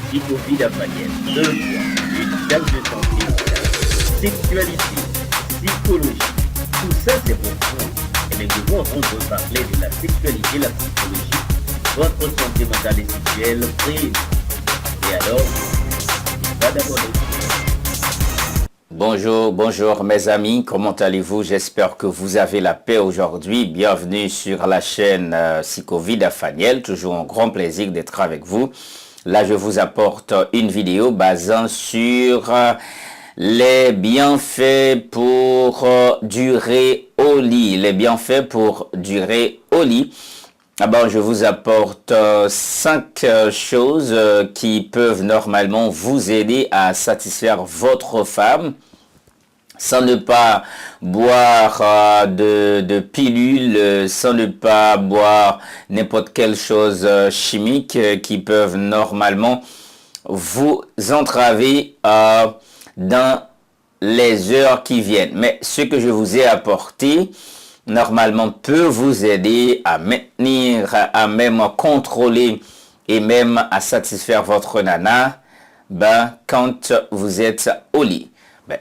Psychovie d'Afaniel. 2 fois. Une table de santé mentale. Sexualité, psychologie. Tout ça, c'est pour vous. Et nous devons entendre parler de la sexualité et la psychologie. Votre santé mentale et sexuelle prise. Et alors, va d'abord. Bonjour mes amis, comment allez-vous? J'espère que vous avez la paix aujourd'hui. Bienvenue sur la chaîne Psychovie d'Afaniel. Toujours un grand plaisir d'être avec vous. Là, je vous apporte une vidéo basant sur les bienfaits pour durer au lit. Les bienfaits pour durer au lit. D'abord, je vous apporte 5 choses qui peuvent normalement vous aider à satisfaire votre femme sans ne pas boire de pilules, sans ne pas boire n'importe quelle chose chimique qui peuvent normalement vous entraver dans les heures qui viennent. Mais ce que je vous ai apporté normalement peut vous aider à maintenir, à même contrôler et même à satisfaire votre nana quand vous êtes au lit.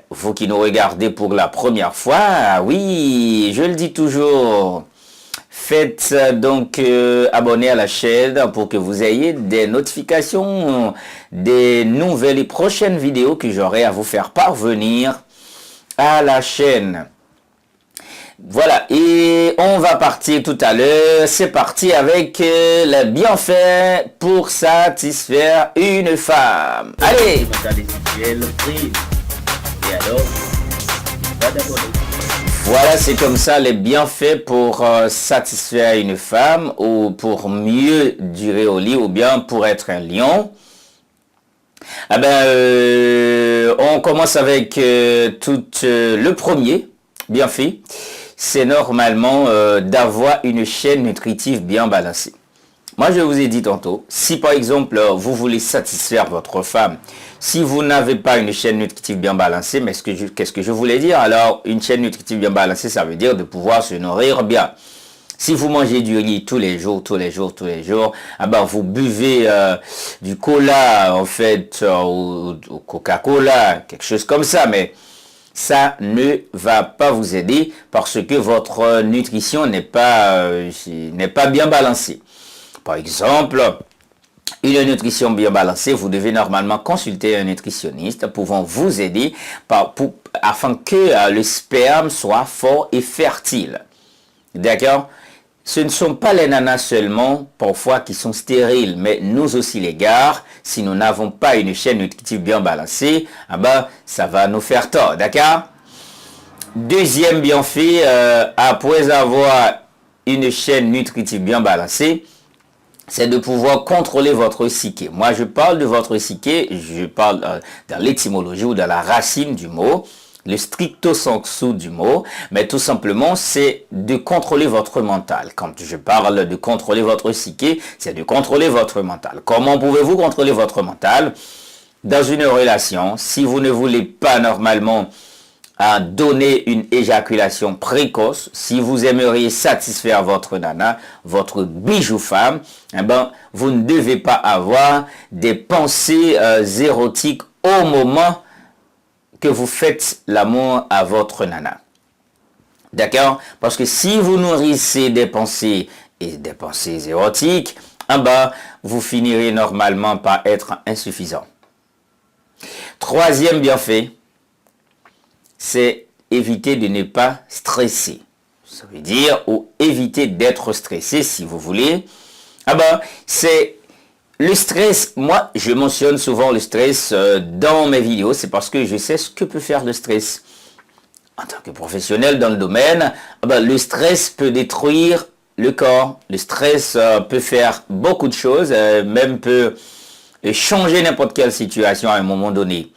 Vous qui nous regardez pour la première fois, oui, je le dis toujours, faites donc abonner à la chaîne pour que vous ayez des notifications des nouvelles et prochaines vidéos que j'aurai à vous faire parvenir à la chaîne. Voilà, et on va partir tout à l'heure. C'est parti avec les bienfaits pour satisfaire une femme. Allez! Voilà, c'est comme ça les bienfaits pour satisfaire une femme ou pour mieux durer au lit ou bien pour être un lion. On commence avec le premier bienfait. C'est normalement d'avoir une chaîne nutritive bien balancée. Moi, je vous ai dit tantôt, si par exemple, vous voulez satisfaire votre femme, si vous n'avez pas une chaîne nutritive bien balancée, mais qu'est-ce que je voulais dire? Alors, une chaîne nutritive bien balancée, ça veut dire de pouvoir se nourrir bien. Si vous mangez du riz tous les jours, vous buvez du cola, en fait, ou Coca-Cola, quelque chose comme ça, mais ça ne va pas vous aider parce que votre nutrition n'est pas bien balancée. Par exemple, une nutrition bien balancée, vous devez normalement consulter un nutritionniste pouvant vous aider afin que le sperme soit fort et fertile. D'accord? Ce ne sont pas les nanas seulement, parfois, qui sont stériles, mais nous aussi les gars, si nous n'avons pas une chaîne nutritive bien balancée, ça va nous faire tort, d'accord? Deuxième bienfait, après avoir une chaîne nutritive bien balancée, c'est de pouvoir contrôler votre psyché. Moi, je parle de votre psyché, je parle dans l'étymologie ou dans la racine du mot, le stricto sensu du mot, mais tout simplement, c'est de contrôler votre mental. Quand je parle de contrôler votre psyché, c'est de contrôler votre mental. Comment pouvez-vous contrôler votre mental? Dans une relation, si vous ne voulez pas normalement donner une éjaculation précoce, si vous aimeriez satisfaire votre nana, votre bijou femme, vous ne devez pas avoir des pensées érotiques au moment que vous faites l'amour à votre nana. D'accord? Parce que si vous nourrissez des pensées érotiques, vous finirez normalement par être insuffisant. Troisième bienfait, c'est éviter de ne pas stresser. Ça veut dire, ou éviter d'être stressé si vous voulez. C'est le stress. Moi, je mentionne souvent le stress dans mes vidéos. C'est parce que je sais ce que peut faire le stress. En tant que professionnel dans le domaine, le stress peut détruire le corps. Le stress peut faire beaucoup de choses, même peut changer n'importe quelle situation à un moment donné.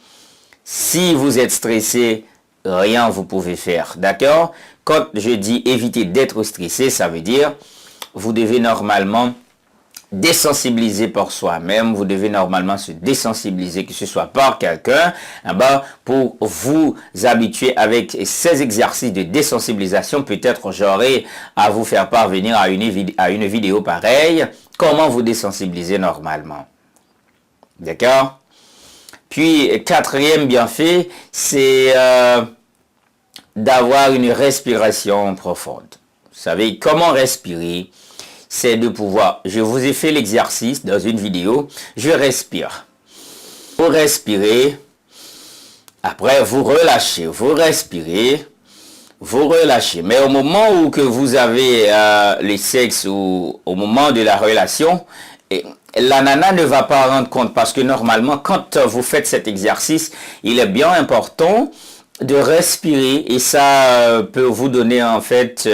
Si vous êtes stressé, rien vous pouvez faire, d'accord? Quand je dis éviter d'être stressé, ça veut dire vous devez normalement désensibiliser par soi-même, vous devez normalement se désensibiliser, que ce soit par quelqu'un, pour vous habituer avec ces exercices de désensibilisation. Peut-être j'aurai à vous faire parvenir à une vidéo pareille, comment vous désensibiliser normalement. D'accord? Puis, quatrième bienfait, c'est d'avoir une respiration profonde. Vous savez, comment respirer? C'est de pouvoir, je vous ai fait l'exercice dans une vidéo, je respire. Vous respirez, après vous relâchez, vous respirez, vous relâchez. Mais au moment où que vous avez le sexe ou au moment de la relation, la nana ne va pas rendre compte parce que normalement, quand vous faites cet exercice, il est bien important de respirer et ça peut vous donner en fait,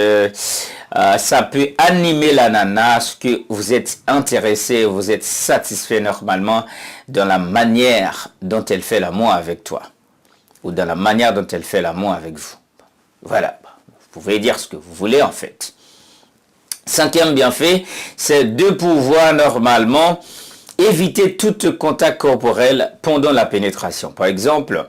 ça peut animer la nana, ce que vous êtes intéressé, vous êtes satisfait normalement dans la manière dont elle fait l'amour avec toi ou dans la manière dont elle fait l'amour avec vous. Voilà, vous pouvez dire ce que vous voulez en fait. Cinquième bienfait, c'est de pouvoir normalement éviter tout contact corporel pendant la pénétration. Par exemple,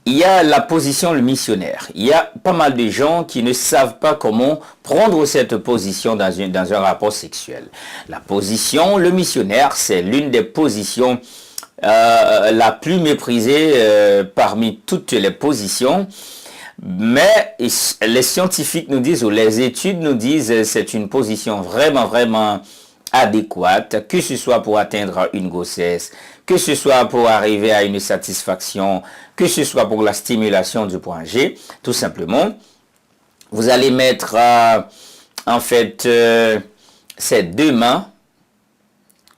il y a la position le missionnaire. Il y a pas mal de gens qui ne savent pas comment prendre cette position dans un rapport sexuel. La position le missionnaire, c'est l'une des positions la plus méprisée parmi toutes les positions. Mais les scientifiques nous disent, ou les études nous disent, c'est une position vraiment adéquate, que ce soit pour atteindre une grossesse, que ce soit pour arriver à une satisfaction, que ce soit pour la stimulation du point G, tout simplement. Vous allez mettre en fait ces deux mains,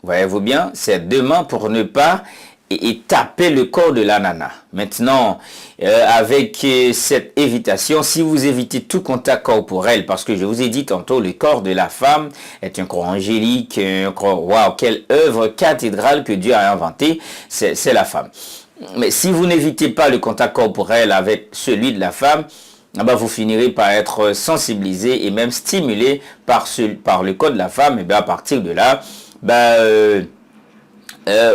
voyez-vous bien, ces deux mains pour ne pas et taper le corps de la nana. Maintenant, avec cette évitation, si vous évitez tout contact corporel, parce que je vous ai dit tantôt, le corps de la femme est un corps angélique, un corps, waouh, quelle œuvre cathédrale que Dieu a inventée, c'est la femme. Mais si vous n'évitez pas le contact corporel avec celui de la femme, vous finirez par être sensibilisé et même stimulé par le corps de la femme, et bien à partir de là,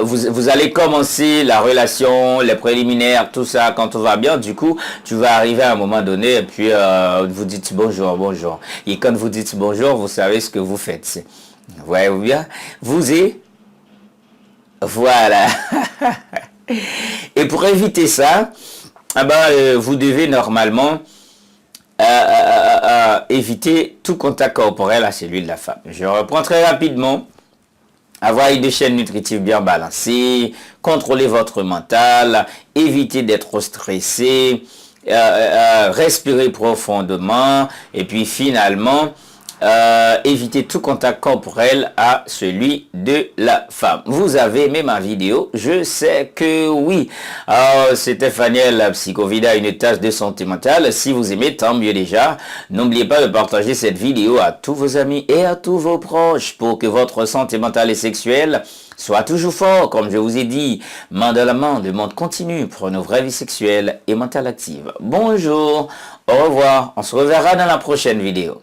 vous allez commencer la relation, les préliminaires, tout ça, quand tout va bien, du coup, tu vas arriver à un moment donné et puis vous dites bonjour. Et quand vous dites bonjour, vous savez ce que vous faites. Voyez-vous bien? Voilà. Et pour éviter ça, vous devez normalement éviter tout contact corporel à celui de la femme. Je reprends très rapidement. Avoir une chaîne nutritive bien balancée, contrôler votre mental, éviter d'être stressé, respirer profondément et puis finalement éviter tout contact corporel à celui de la femme. Vous avez aimé ma vidéo? Je sais que oui. C'était Faniel, la Psychovida, une tasse de santé mentale. Si vous aimez, tant mieux déjà. N'oubliez pas de partager cette vidéo à tous vos amis et à tous vos proches pour que votre santé mentale et sexuelle soit toujours fort. Comme je vous ai dit, main dans la main, le monde continue pour nos vraies vies sexuelles et mentales actives. Bonjour, au revoir, on se reverra dans la prochaine vidéo.